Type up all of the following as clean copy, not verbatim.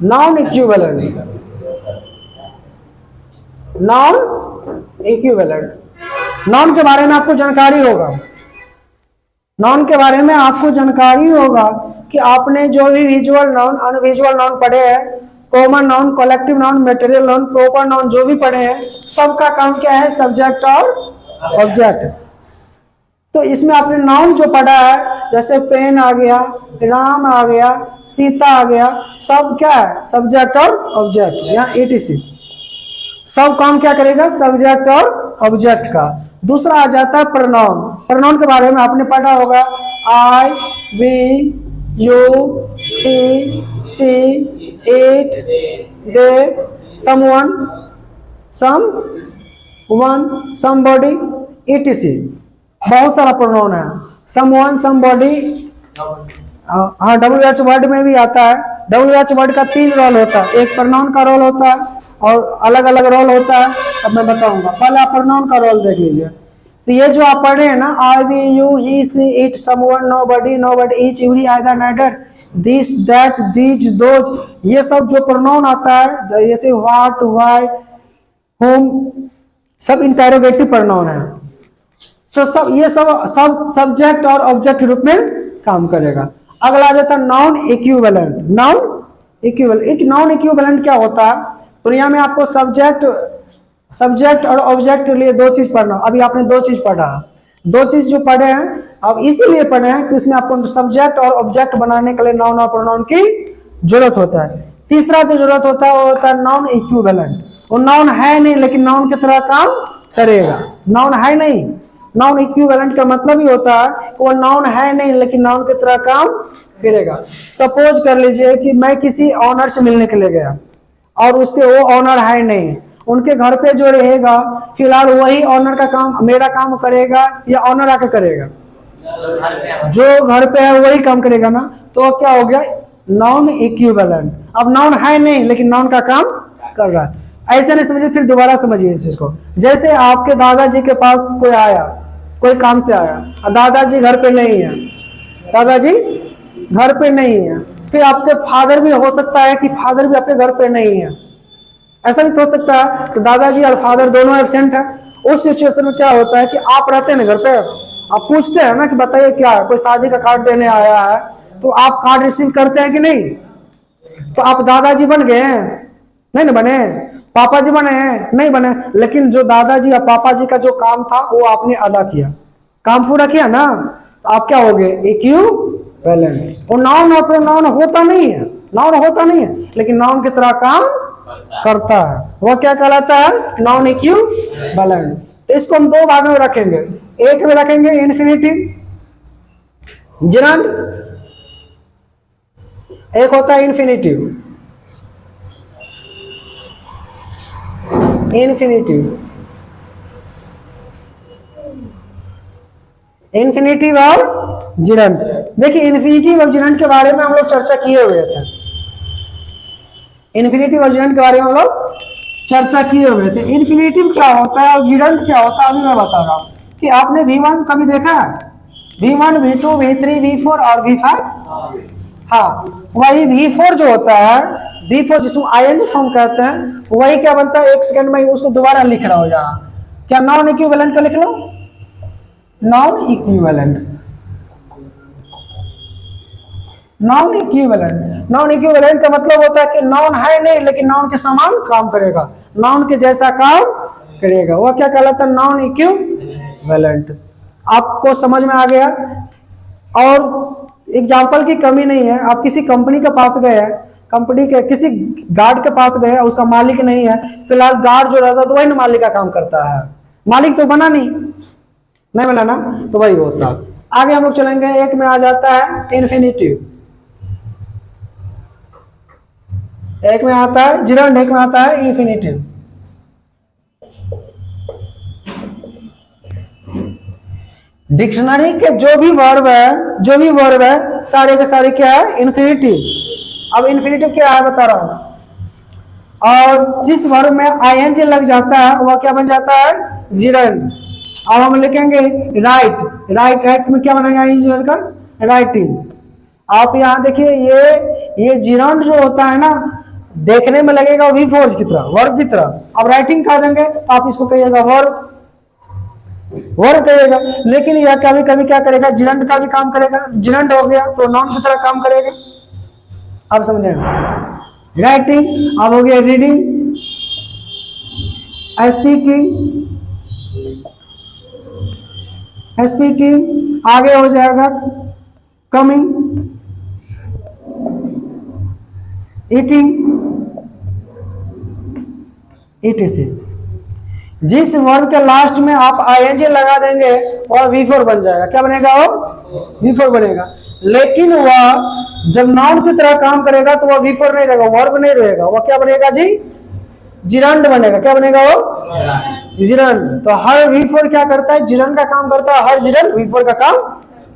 Non equivalent, non equivalent. Non के बारे में आपको जानकारी होगा, नॉन के बारे में आपको जानकारी होगा कि आपने जो भी विजुअल नाउन अनविजुअल नाउन पढ़े हैं, common noun, collective noun, material noun, proper noun जो भी पढ़े हैं, सबका काम क्या है? सब्जेक्ट और ऑब्जेक्ट। तो इसमें आपने नाउन जो पढ़ा है, जैसे पेन आ गया, राम आ गया, सीता आ गया, सब क्या है? सब्जेक्ट और ऑब्जेक्ट, या etc। सब काम क्या करेगा? सब्जेक्ट और ऑब्जेक्ट का। दूसरा आ जाता है प्रोनाउन। प्रोनाउन के बारे में आपने पढ़ा होगा, I, we, you, he, she, it, they, someone, somebody, etc। बहुत सारा प्रोनाउन है। समवन, समबॉडी, हाँ WH वर्ड में भी आता है। WH वर्ड का 3 रोल होता है, एक प्रोनाउन का रोल होता है और अलग अलग रोल होता है। अब मैं बताऊंगा, पहले आप प्रोनाउन का रोल देख लीजिए। तो ये जो आप पढ़े हैं ना, I, we, you, he, she, it, someone, nobody, each, every, either, neither, this, that, these, those, ये सब जो प्रोनाउन आता है, जैसे व्हाट, व्हाई, होम, सब इंटेरोगेटिव प्रोनाउन है। तो सब ये सब सब्जेक्ट और ऑब्जेक्ट के रूप में काम करेगा। अगला आ जाता है नॉन इक्विवेलेंट। नॉन इक्विवेलेंट क्या होता है? दुनिया में आपको सब्जेक्ट और ऑब्जेक्ट के लिए 2 चीज पढ़ना। अभी आपने 2 चीज पढ़ा, 2 चीज जो पढ़े हैं अब इसीलिए पढ़े हैं कि इसमें आपको सब्जेक्ट और ऑब्जेक्ट बनाने के लिए नाउन और प्रोनाउन की जरूरत होता है। तीसरा जो जरूरत होता है वो होता है नॉन इक्विवेलेंट। वो नाउन है नहीं लेकिन नाउन की तरह काम करेगा। नाउन है नहीं, नॉन इक्विवेलेंट का मतलब ही होता है वो नाउन है नहीं लेकिन नाउन की तरह काम करेगा। सपोज कर लीजिए कि मैं किसी ऑनर से मिलने के लिए गया और उसके वो ऑनर है नहीं, उनके घर पे जो रहेगा फिलहाल वही ऑनर का काम मेरा काम करेगा या ऑनर आके करेगा? जो घर पे है वही काम करेगा ना। तो क्या हो गया? Non equivalent. अब नाउन है नहीं लेकिन नाउन का काम कर रहा है। ऐसे नहीं समझिए, फिर दोबारा समझिए इस चीज को। जैसे आपके दादाजी के पास कोई आया, कोई काम से आया और दादाजी घर पे नहीं है, दादाजी घर पे नहीं है। फिर आपके फादर भी हो सकता है कि फादर भी आपके घर पे नहीं है, ऐसा भी तो हो सकता है। तो दादाजी और फादर दोनों एब्सेंट है। उस सिचुएशन में क्या होता है कि आप रहते हैं ना घर पे, आप पूछते हैं ना कि बताइए क्या है, कोई शादी का कार्ड देने आया है, तो आप कार्ड रिसीव करते हैं कि नहीं? तो आप दादाजी बन गए हैं? नहीं ना बने। पापा जी बने हैं? नहीं बने। लेकिन जो दादाजी या पापा जी का जो काम था वो आपने अदा किया, काम पूरा किया ना, तो आप क्या हो गए? इक्विवेलेंट। वो नाउन और प्रोनाउन होता नहीं है, नाउन होता नहीं है लेकिन नाउन की तरह काम करता है। वह क्या कहलाता है? Non equivalent. तो इसको हम 2 भाग में रखेंगे। एक में रखेंगे इन्फिनिटिव जिरंड, एक होता है इन्फिनिटिव और जिरंड। देखिए इन्फिनिटिव और जिरंड के बारे में हम लोग चर्चा किए हुए थे। इन्फिनिटिव और जिरंड के बारे में हम लोग चर्चा किए हुए थे। इन्फिनिटिव क्या होता है और जिरंड क्या होता है अभी मैं बता रहा हूँ। कि आपने V1 कभी देखा है? V1, V2, V3, V4 और V5। हाँ, वही V4 जो होता है, V4 जिसको ING फॉर्म कहते हैं, वही क्या बनता है? 1 सेकंड में उसको दोबारा लिख रहा हो यहाँ। क्या नॉन इक्विवेलेंट का लिख लो? Non equivalent. नॉन इक्विवेलेंट का मतलब होता है कि नाउन है नहीं लेकिन नाउन के समान काम करेगा, नाउन के जैसा काम करेगा। वह क्या कहलाता है? Non equivalent. आपको समझ में आ गया? और एग्जाम्पल की कमी नहीं है। आप किसी कंपनी के पास गए हैं, कंपनी के किसी गार्ड के पास गए, उसका मालिक नहीं है, फिलहाल गार्ड जो रहता है तो वही ना मालिक का काम करता है। मालिक तो बना नहीं बना ना, तो वही होता है। आगे हम लोग चलेंगे। एक में आ जाता है इन्फिनिटिव, एक में आता है जिरंड, एक में आता है इन्फिनिटिव। डिक्शनरी के जो भी वर्ब है सारे के सारे क्या है? इन्फिनिटिव। अब इन्फिनिटिव क्या है बता रहा हूं। और जिस वर्ब में ING लग जाता है वह क्या बन जाता है? जिरंड। अब हम लिखेंगे राइट में क्या बनेगा? ING का राइटिंग। आप यहाँ देखिए ये जिरंड जो होता है ना, देखने में लगेगा वी फोर्स की तरह, वर्ब की तरह। अब राइटिंग कर देंगे तो आप इसको कहिएगा वर्ब, वर्ब कहिएगा। लेकिन यह कभी कभी क्या करेगा, जिरंड का भी काम करेगा, जिरंड हो गया तो नाउन की तरह काम करेगा। अब समझेगा राइटिंग, अब हो गया रीडिंग, स्पीकिंग, स्पीकिंग आगे हो जाएगा कमिंग, ईटिंग, etc। जिस वर्ब के लास्ट में आप आईएनजी लगा देंगे वह V4 बन जाएगा। क्या बनेगा वो? V4 बनेगा। लेकिन वह जब नाउन की तरह काम करेगा तो वह V4 नहीं रहेगा, वर्ब नहीं रहेगा, वह क्या बनेगा जी? जिरंड बनेगा। क्या बनेगा वो? जिरंड। तो हर V4 क्या करता है? जिरंड का काम करता है, हर जिरंड V4 का काम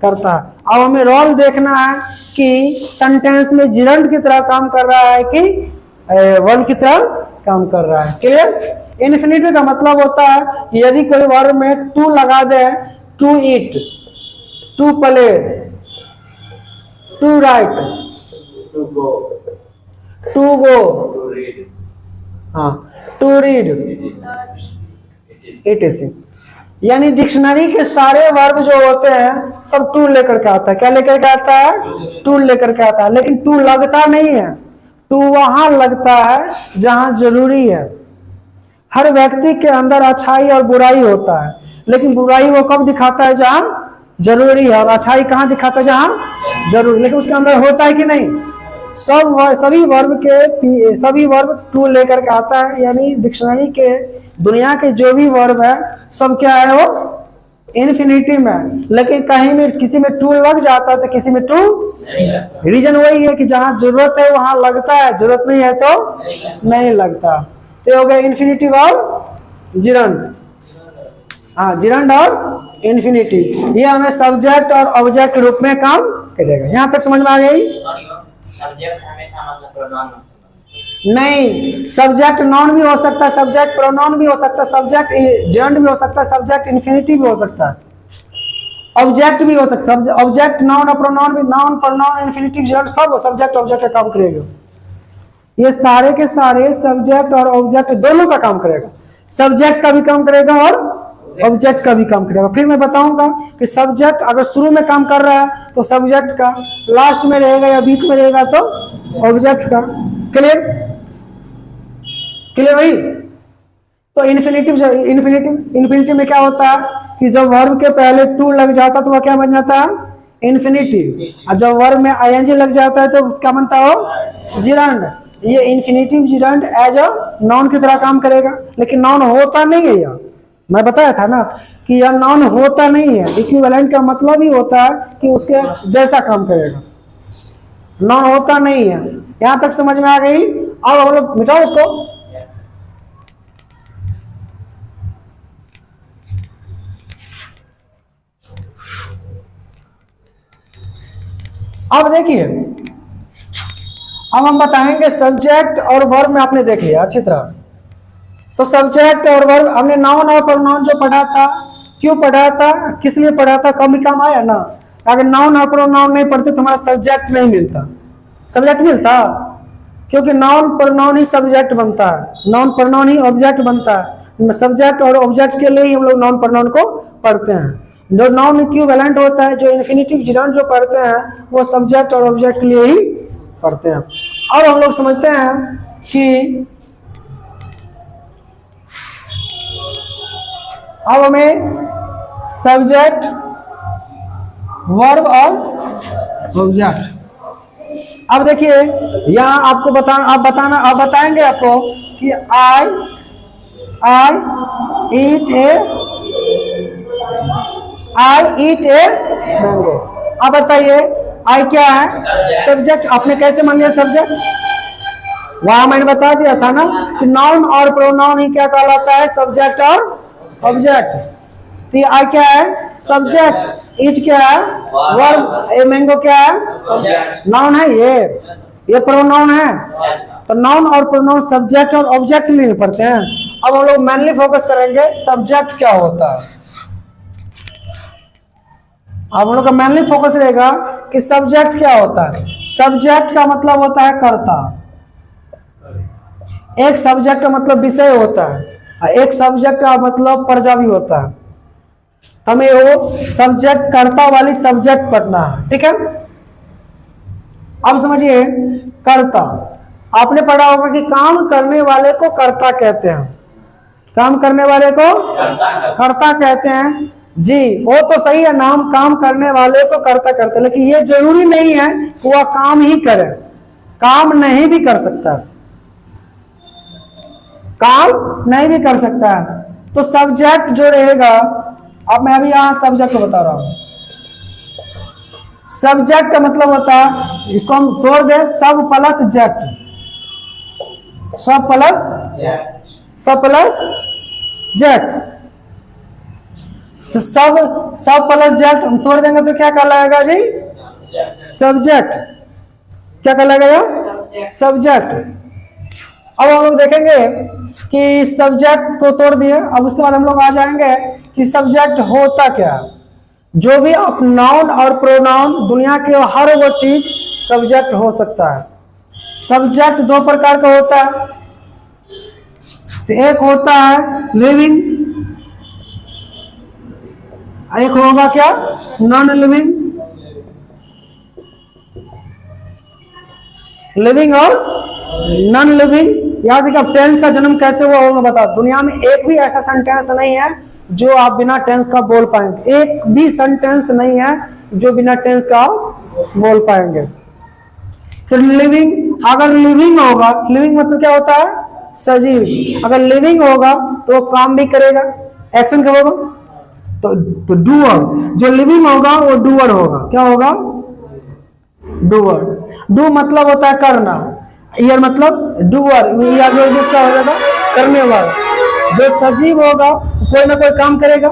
करता है। अब हमें रोल देखना है कि सेंटेंस में जिरंड की तरह काम कर रहा है कि वर्ब की तरह काम कर रहा है। क्लियर? इन्फिनिटिव का मतलब होता है यदि कोई वर्ब में टू लगा दे, to eat, to play, to write, to go, to go, to read, हाँ, टू रीड, etc। यानी डिक्शनरी के सारे वर्ब जो होते हैं सब टू लेकर के आता है। क्या लेकर के आता है? टू लेकर के आता है। लेकिन टू लगता नहीं है, टू वहां लगता है जहां जरूरी है। हर व्यक्ति के अंदर अच्छाई और बुराई होता है, लेकिन बुराई वो कब दिखाता है? जहां जरूरी है, और अच्छाई कहां दिखाता है? जहां जरूरी। लेकिन उसके अंदर होता है कि नहीं? सभी वर्ब टू लेकर के आता है। यानी डिक्शनरी के दुनिया के जो भी वर्ब है सब क्या है? वो इन्फिनिटिव में। लेकिन कहीं में किसी में टू लग जाता है तो किसी में टू, रीजन वही है कि जहां जरूरत है वहां लगता है, जरूरत नहीं है तो नहीं लगता। तो हो गया इन्फिनिटिव और जिरंड। हाँ, जिरंड और इन्फिनिटिव, ये हमें सब्जेक्ट और ऑब्जेक्ट के रूप में काम करेगा। यहां तक समझ में आ गई? सब्जेक्ट हमेशा मतलब प्रोनाउन नहीं, सब्जेक्ट नाउन भी हो सकता है, सब्जेक्ट प्रोनाउन भी हो सकता है, सब्जेक्ट जिरंड भी हो सकता है, सब्जेक्ट इन्फिनिटिव भी हो सकता है, ऑब्जेक्ट भी हो सकता है। ऑब्जेक्ट नाउन और प्रोनाउन भी, नाउन प्रोनाउन इन्फिनिटिव जिरंड सब सब्जेक्ट ऑब्जेक्ट का काम करेगा। ये सारे के सारे सब्जेक्ट और ऑब्जेक्ट दोनों का काम करेगा। सब्जेक्ट का भी काम करेगा और ऑब्जेक्ट का भी काम करेगा। फिर मैं बताऊंगा कि सब्जेक्ट अगर शुरू में काम कर रहा है तो सब्जेक्ट का, लास्ट में रहेगा या बीच में रहेगा तो ऑब्जेक्ट का। क्लियर? क्लियर भाई? तो इन्फिनिटिव में क्या होता है कि जब वर्ब के पहले टू लग जाता तो वह क्या बन जाता है? इन्फिनिटिव। और जब वर्ब में आईएनजी लग जाता है तो क्या बनता हो? जिरंड। ये infinitive gerund as a noun की तरह काम करेगा, लेकिन नाउन होता नहीं है। यह मैं बताया था ना कि यह नाउन होता नहीं है। इक्विवेलेंट का मतलब ही होता है कि उसके जैसा काम करेगा, नाउन होता नहीं है। यहां तक समझ में आ गई? अब हम लोग मिटाओ उसको। अब देखिए, अब हम बताएंगे सब्जेक्ट और वर्ब में आपने देख लिया अच्छी तरह। तो सब्जेक्ट और वर्ब हमने नाउन और प्रोनाउन जो पढ़ा था, क्यों पढ़ा था, किस लिए पढ़ा था, कम ही काम आया ना। अगर नाउन और प्रोनाउन नहीं पढ़ते तो हमारा सब्जेक्ट नहीं मिलता। सब्जेक्ट मिलता क्योंकि नाउन प्रोनाउन ही सब्जेक्ट बनता है, नाउन प्रोनाउन ही ऑब्जेक्ट बनता है। सब्जेक्ट और ऑब्जेक्ट के लिए ही हम लोग नाउन प्रोनाउन को पढ़ते हैं। जो नाउन इक्विवेलेंट होता है, जो इन्फिनिटिव जिरंड जो पढ़ते हैं वो सब्जेक्ट और ऑब्जेक्ट के लिए ही पढ़ते हैं। और हम लोग समझते हैं कि अब हमें सब्जेक्ट, वर्ब और ऑब्जेक्ट। अब देखिए यहां आपको आप बताएंगे आपको कि आई ईट ए मैंगो। अब बताइए आई क्या है? सब्जेक्ट। आपने कैसे मान लिया सब्जेक्ट? वहां मैंने बता दिया था ना कि नाउन और प्रोनाउन ही क्या कहलाता है? सब्जेक्ट और ऑब्जेक्ट। तो आई क्या है? सब्जेक्ट। ईट क्या है? वर्ब। ए मैंगो क्या है? नाउन है। ये प्रोनाउन है। तो नाउन और प्रोनाउन सब्जेक्ट और ऑब्जेक्ट लिए पढ़ते हैं। अब हम लोग मेनली फोकस करेंगे सब्जेक्ट क्या होता है। अब हम लोग का मेनली फोकस रहेगा कि सब्जेक्ट क्या होता है। सब्जेक्ट का मतलब होता है कर्ता। एक सब्जेक्ट का मतलब विषय होता है और एक सब्जेक्ट का मतलब पर्जा भी होता है। हमें वो सब्जेक्ट कर्ता वाली सब्जेक्ट पढ़ना है, ठीक है। अब समझिए कर्ता, आपने पढ़ा होगा कि काम करने वाले को कर्ता कहते हैं, काम करने वाले को कर्ता कहते हैं जी। वो तो सही है, नाम काम करने वाले को कर्ता करते हैं, लेकिन ये जरूरी नहीं है कि वह काम ही करे, काम नहीं भी कर सकता है, काम नहीं भी कर सकता है। तो सब्जेक्ट जो रहेगा, अब मैं अभी यहां सब्जेक्ट को बता रहा हूं। सब्जेक्ट का मतलब होता है, इसको हम तोड़ दे, सब प्लस जेक्ट, सब प्लस जेक्ट, सब प्लस जेक्ट हम तोड़ देंगे तो क्या कहलाएगा जी? सब्जेक्ट। क्या कहलाएगा यह? सब्जेक्ट। अब हम लोग देखेंगे कि सब्जेक्ट को तोड़ दिए, अब उसके बाद हम लोग आ जाएंगे कि सब्जेक्ट होता क्या है। जो भी आप नाउन और प्रोनाउन, दुनिया के हर वो चीज सब्जेक्ट हो सकता है। सब्जेक्ट दो प्रकार का होता है, तो एक होता है लिविंग, एक होगा क्या? Non living. लिविंग और नॉन लिविंग। याद रखिए, अब टेंस का जन्म कैसे हुआ होगा बता। दुनिया में एक भी ऐसा सेंटेंस नहीं है जो आप बिना टेंस का बोल पाएंगे, एक भी सेंटेंस नहीं है जो बिना टेंस का बोल पाएंगे। तो लिविंग, अगर लिविंग होगा, लिविंग मतलब क्या होता है? सजीव। अगर लिविंग होगा तो वो काम भी करेगा, एक्शन कब होगा? तो डूअर। जो लिविंग होगा वो डूअर होगा। क्या होगा? डूअर। डू मतलब होता है करना, ईयर मतलब डूअर, ईयर जो क्या हो जाएगा? करने वाला। जो सजीव होगा कोई ना कोई काम करेगा,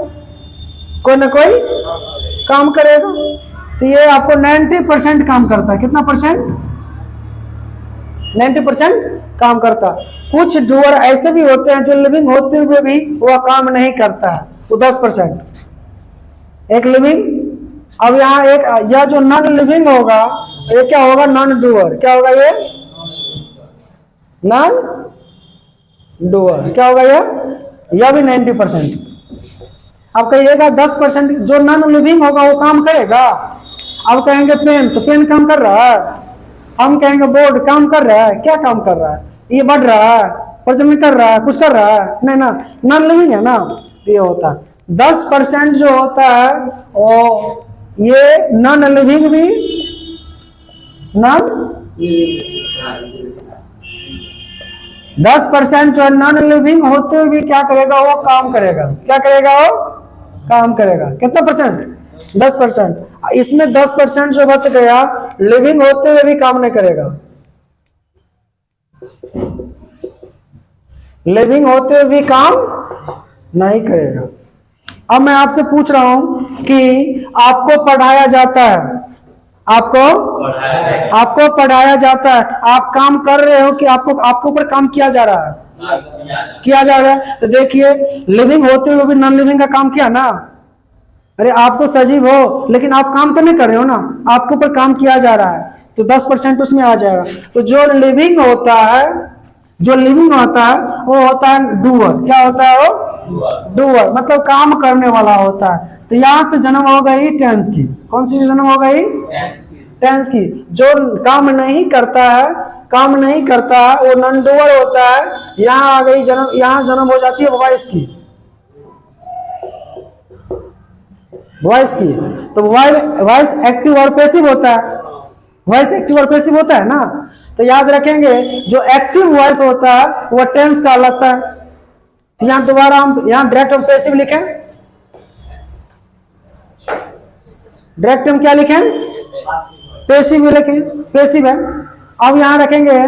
कोई ना कोई काम करेगा। तो ये आपको 90% काम करता है। कितना परसेंट? 90% काम करता है। कुछ डूअर ऐसे भी होते हैं जो लिविंग होते हुए भी वह काम नहीं करता है, वो 10%। एक लिविंग। अब यहाँ एक यह जो नॉन लिविंग होगा, ये क्या होगा? Non doer. क्या होगा ये? Non doer. क्या होगा यह भी 90%। अब कहिएगा 10% जो नॉन लिविंग होगा वो काम करेगा। अब कहेंगे पेन, तो पेन काम कर रहा है। हम कहेंगे बोर्ड काम कर रहा है, क्या काम कर रहा है? ये बढ़ रहा है, प्रजनन कर रहा है, कुछ कर रहा है? नहीं ना, नॉन लिविंग है ना। ये होता है 10% जो होता है वो ये नॉन लिविंग भी, नॉन 10% जो नॉन लिविंग होते हुए भी क्या करेगा? वो काम करेगा। क्या करेगा? वो काम करेगा। कितना परसेंट? 10%। इसमें 10% जो बच गया लिविंग होते हुए भी काम नहीं करेगा, लिविंग होते हुए भी काम नहीं करेगा। अब मैं आपसे पूछ रहा हूं कि आपको पढ़ाया जाता है, आपको पढ़ाया जाता है, आप काम कर रहे हो कि आपके ऊपर काम किया जा रहा है? किया जा रहा है। तो देखिए, लिविंग होते हुए भी नॉन लिविंग का काम किया ना। अरे आप तो सजीव हो लेकिन आप काम तो नहीं कर रहे हो ना, आपके ऊपर काम किया जा रहा है, तो 10% उसमें आ जाएगा। तो जो लिविंग होता है, जो लिविंग होता है वो होता है डूअर। क्या होता है वो? डूअर मतलब काम करने वाला होता है। तो यहां से जन्म हो गई टेंस की। कौन सी जन्म हो गई? टेंस की। जो काम नहीं करता है, काम नहीं करता है, वो नॉन डूअर होता है। यहाँ आ गई जन्म, यहाँ जन्म हो जाती है वॉइस की, वॉइस की। तो वॉइस एक्टिव और पैसिव होता है, वॉइस एक्टिव और पैसिव होता है ना। तो याद रखेंगे जो एक्टिव वॉइस होता है वो टेंस कहलाता है। तो यहाँ दोबारा हम यहाँ डायरेक्ट हम पैसिव लिखें, डायरेक्ट हम क्या लिखें? पैसिव लिखें, पैसिव है। अब यहाँ रखेंगे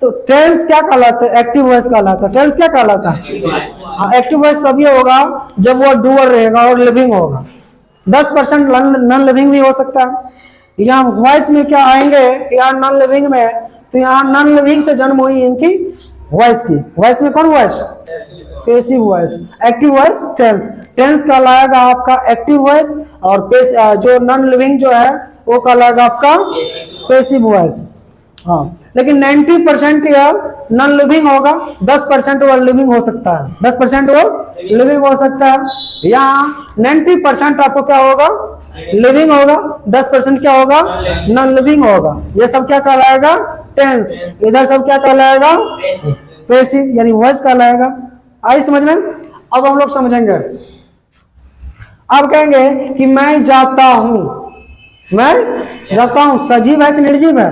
तो टेंस क्या कहलाता है? एक्टिव वॉइस कहलाता है। टेंस क्या कहलाता है? एक्टिव वॉइस तभी होगा जब वो डूअर रहेगा और लिविंग होगा। 10% नॉन लिविंग भी हो सकता है। यहाँ वॉइस में क्या आएंगे? यहाँ नॉन लिविंग में, तो यहाँ नॉन लिविंग से जन्म हुई इनकी वॉइस की। वॉइस में कौन voice? Passive voice. Active voice tense. Tense कहलाएगा आपका एक्टिव वॉइस और जो नॉन लिविंग जो है वो कहलाएगा आपका पैसिव वॉइस। हाँ, लेकिन 90% यह नॉन लिविंग होगा, 10% वो लिविंग हो सकता है, 10% वो लिविंग हो सकता है। यहाँ 90% आपको क्या होगा, लिविंग होगा, 10% क्या होगा, नॉन लिविंग होगा। ये सब क्या कहलाएगा, टेंस। इधर सब क्या कहलाएगा, पैसिव यानी वॉइस कहलाएगा। आई समझ में। अब हम लोग समझेंगे। अब कहेंगे कि मैं जाता हूं, मैं जाता हूं सजीव है कि निर्जीव है,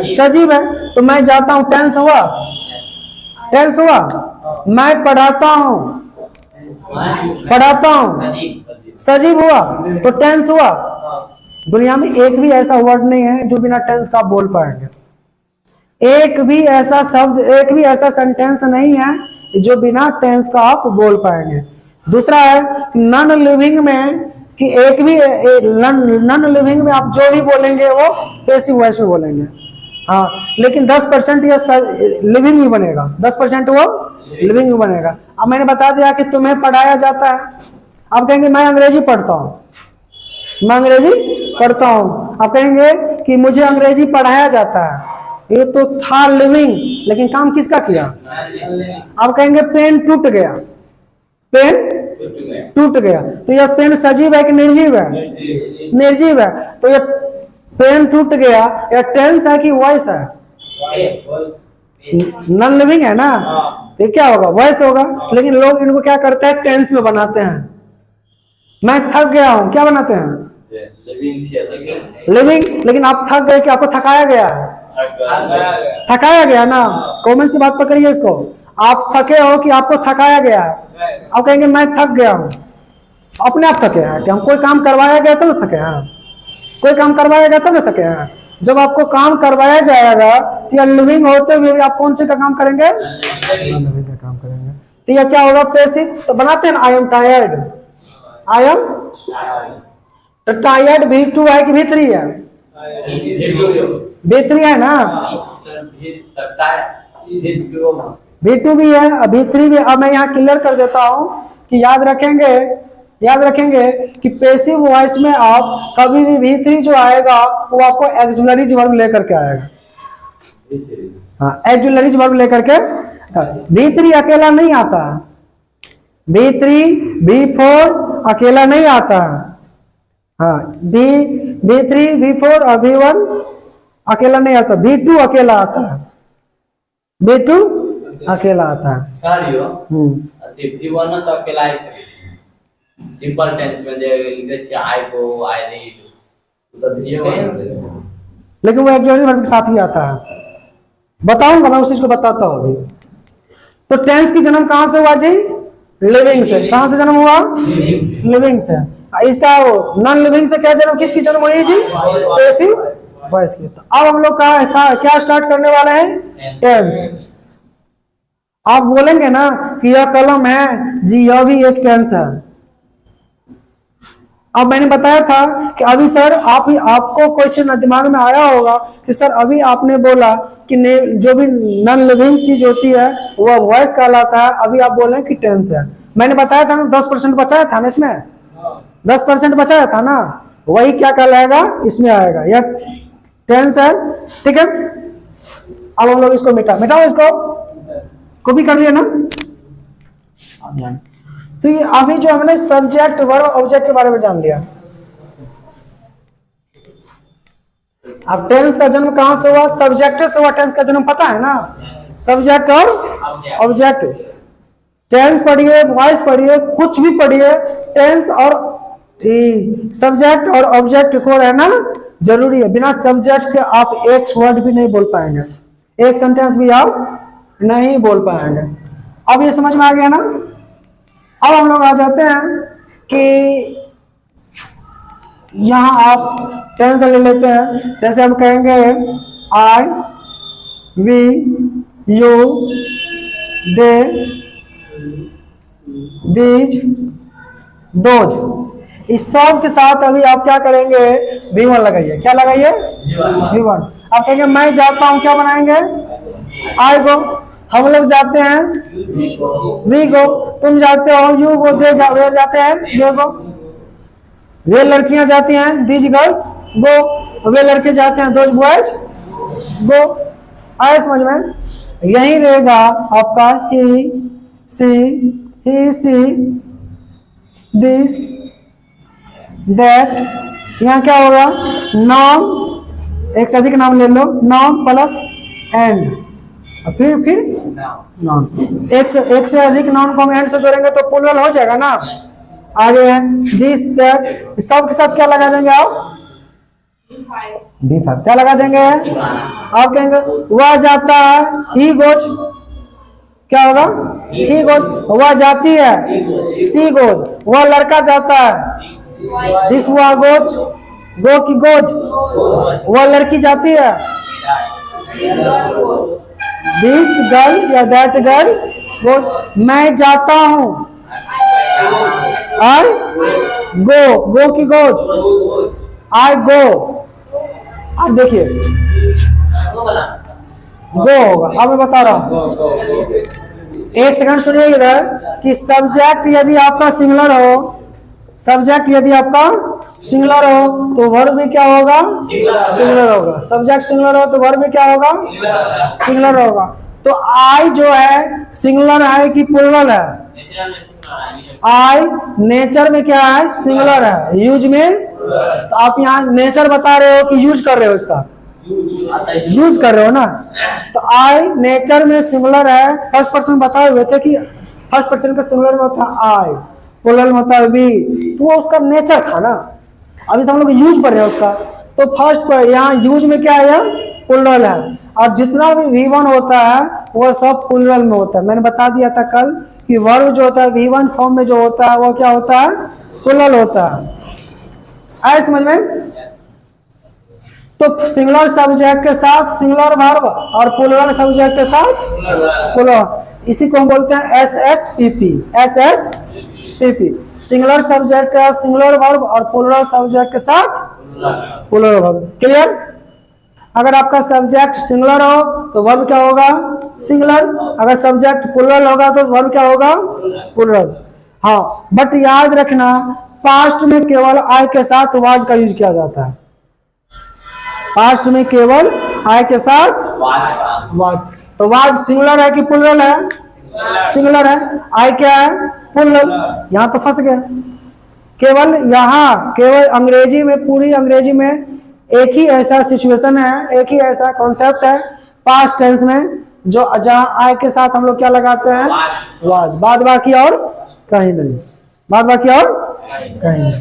सजीव है, तो मैं जाता हूं टेंस हुआ, टेंस हुआ। मैं पढ़ाता हूं, पढ़ाता हूं सजीव हुआ, तो टेंस हुआ। दुनिया में एक भी ऐसा वर्ड नहीं है जो बिना टेंस का आप बोल पाएंगे। एक भी ऐसा शब्द, एक भी ऐसा सेंटेंस नहीं है जो बिना टेंस का आप बोल पाएंगे। दूसरा है नॉन लिविंग में कि एक भी नॉन लिविंग में आप जो भी बोलेंगे वो पैसिव वॉइस में बोलेंगे। हाँ, लेकिन 10% ये लिविंग ही बनेगा, 10% वो लिविंग ही बनेगा। अब मैंने बता दिया कि तुम्हें पढ़ाया जाता है। अब कहेंगे मैं अंग्रेजी पढ़ता हूँ, मैं अंग्रेजी पढ़ता हूँ। अब कहेंगे कि मुझे अंग्रेजी पढ़ाया जाता है, ये तो था लिविंग, लेकिन काम किसका किया। अब कहेंगे पेन टूट गया, पेन टूट गया, तो यह पेन सजीव है कि निर्जीव है, निर्जीव है। तो यह पेन टूट गया, यह टेंस है कि वॉइस है, नॉन लिविंग है ना, तो क्या होगा, वॉइस होगा। लेकिन लोग इनको क्या करते हैं, टेंस में बनाते हैं। मैं थक गया हूं, क्या बनाते हैं, लिविंग। लेकिन आप थक गए कि आपको थकाया गया है, थकाया गया ना। कॉमन सी बात पकड़िए इसको, आप थके हो कि आपको थकाया गया है। अब कहेंगे मैं थक गया हूं, अपने आप थके हैं कि हम कोई काम करवाया गया तो ना थके हैं, कोई काम करवाया गया तो ना थके हैं। जब आपको काम करवाया जाएगा तो यह लिविंग होते हुए भी आप कौन से का काम करेंगे, लिविंग का काम करेंगे। तो यह क्या होगा, पैसिव। तो बनाते हैं ना, I am tired, I am, तो टायर्ड V2 है कि V3 है, V3 है ना, V2 भी है, V3 भी। अब मैं यहाँ क्लियर कर देता हूँ कि याद रखेंगे, याद रखेंगे कि पैसिव वॉइस में आप कभी भी V3 जो आएगा वो आपको एक्सुलरीज वर्ब लेकर के आएगा। हाँ, एक्सुलरीज वर्ब लेकर के। V3 अकेला नहीं आता, V3 V4 अकेला नहीं आता। हाँ, V3 V4 और V1 अकेला नहीं आता, V2 अकेला आता है, V2 अकेला आता है। तो अकेला आहे सिंपल टेंस म्हणजे English I go, I read, तो लेकिन वो एक्चुअली वर्ब के साथ ही आता है। बताऊंगा मैं, उस चीज को बताता हूं अभी। तो टेंस की जन्म कहां से हुआ जी, लिविंग से। कहां से जन्म हुआ, लिविंग से। इसका नॉन लिविंग से क्या जन्म, किसकी जन्म हुई जी, पैसिव वॉइस की। तो अब हम लोग क्या स्टार्ट करने वाले हैं, टेंस। आप बोलेंगे ना कि यह कलम है जी, यह भी एक टेंस है। अब मैंने बताया था कि अभी सर आपको क्वेश्चन दिमाग में आया होगा कि सर अभी आपने बोला कि जो भी नॉन लिविंग चीज होती है वह वॉइस कहलाता है, अभी आप बोले कि टेंस है। मैंने बताया था ना 10% बचाया था ना, इसमें 10% बचाया था ना, वही क्या कहलाएगा, इसमें आएगा, यह टेंस है। ठीक है, अब हम लोग इसको मिटाओ, इसको कॉपी कर लिया ना। तो ये अभी जो हमने सब्जेक्ट वर्ब ऑब्जेक्ट के बारे में जान लिया। अब टेंस का जन्म कहां से हुआ, सब्जेक्ट से हुआ। टेंस का जन्म पता है ना, सब्जेक्ट और ऑब्जेक्ट। टेंस पढ़िए, वॉइस पढ़िए, कुछ भी पढ़िए, टेंस और सब्जेक्ट और ऑब्जेक्ट को रहना जरूरी है। बिना सब्जेक्ट के आप एक वर्ड भी नहीं बोल पाएंगे, एक सेंटेंस भी आप नहीं बोल पाएंगे। अब ये समझ में आ गया ना। अब हम लोग आ जाते हैं कि यहां आप टेंस ले लेते हैं। जैसे हम कहेंगे I, we, you, they, these, those, इस सब के साथ अभी आप क्या करेंगे, V1 लगाइए। क्या लगाइए, V1। आप कहेंगे मैं जाता हूं, क्या बनाएंगे, आई गो। हम लोग जाते हैं, वी गो। तुम जाते हो, यू गो। दे जाते हैं, दे गो। वे लड़कियां जाती हैं, दीज गर्ल्स गो। वे लड़के जाते हैं, दोज बॉयज गो। आया समझ में? यही रहेगा आपका ही सी दिस दैट। यहाँ क्या होगा? नाउन, एक से अधिक नाम ले लो, नाउन प्लस एंड, फिर नाउन। एक से अधिक नाउन को हम एंड से जोड़ेंगे तो प्लूरल हो जाएगा ना। आगे है दिस दैट, सब के साथ क्या लगा देंगे आप? B5। क्या लगा देंगे? आप कहेंगे वह जाता है, ही गोज, क्या होगा? He goes. वह जाती है, सी गोज। वह लड़का जाता है, दिस वह गोज, गो की गोज। वह लड़की जाती है, दिस गर्ल या दैट गर्ल गोज। मैं जाता हूँ, आई गो, गो की गोज, आई गो। अब देखिए गो होगा। अब मैं बता रहा हूं, एक सेकंड सुनिए इधर कि सब्जेक्ट यदि आपका सिंगुलर हो, सब्जेक्ट यदि आपका सिंगुलर हो तो वर्ब भी क्या होगा? सिंगुलर होगा। सब्जेक्ट सिंगुलर हो तो वर्ब भी क्या होगा? सिंगुलर होगा। तो आई जो है सिंगुलर है कि प्लूरल है? आई नेचर में क्या है? सिंगुलर है। यूज में तो आप यहाँ नेचर बता रहे हो कि यूज कर रहे हो? इसका यूज कर रहे हो ना। तो आई नेचर में सिंगुलर है। फर्स्ट पर्सन में बताए हुए थे कि फर्स्ट पर्सन का सिंगुलर में होता है आई, प्लूरल में होता है वी। तो वो उसका नेचर था ना। अभी तो हम लोग यूज कर रहे हैं उसका। तो फर्स्ट पर यहाँ यूज में क्या है? प्लूरल है। और जितना भी V1 होता है वो सब प्लूरल में होता है। मैंने बता दिया था कल कि वर्ब जो होता है V1 फॉर्म में जो होता है वो क्या होता है? प्लूरल होता है। आए समझ में? तो सिंगुलर सब्जेक्ट के साथ सिंगुलर वर्ब और प्लूरल सब्जेक्ट के साथ प्लूरल। इसी को हम बोलते हैं SSPP। SSPP सिंगुलर सब्जेक्ट का सिंगुलर वर्ब और प्लूरल सब्जेक्ट के साथ प्लूरल वर्ब। क्लियर? अगर आपका सब्जेक्ट सिंगुलर हो तो वर्ब क्या होगा? सिंगुलर। अगर सब्जेक्ट प्लूरल होगा तो वर्ब क्या होगा? प्लूरल। हाँ, बट याद रखना पास्ट में केवल आई के साथ वाज का यूज किया जाता है। पास्ट में केवल आई के साथ वाज। तो वाज सिंगुलर है कि प्लूरल है? सिंगुलर है। आई क्या है? प्लूरल। यहां तो फंस गए। केवल यहाँ केवल अंग्रेजी में, पूरी अंग्रेजी में एक ही ऐसा सिचुएशन है, एक ही ऐसा कॉन्सेप्ट है पास्ट टेंस में जो जहां आई के साथ हम लोग क्या लगाते हैं? वाज। बाद बाकी और कहीं नहीं। बाद बाकी और कहीं नहीं।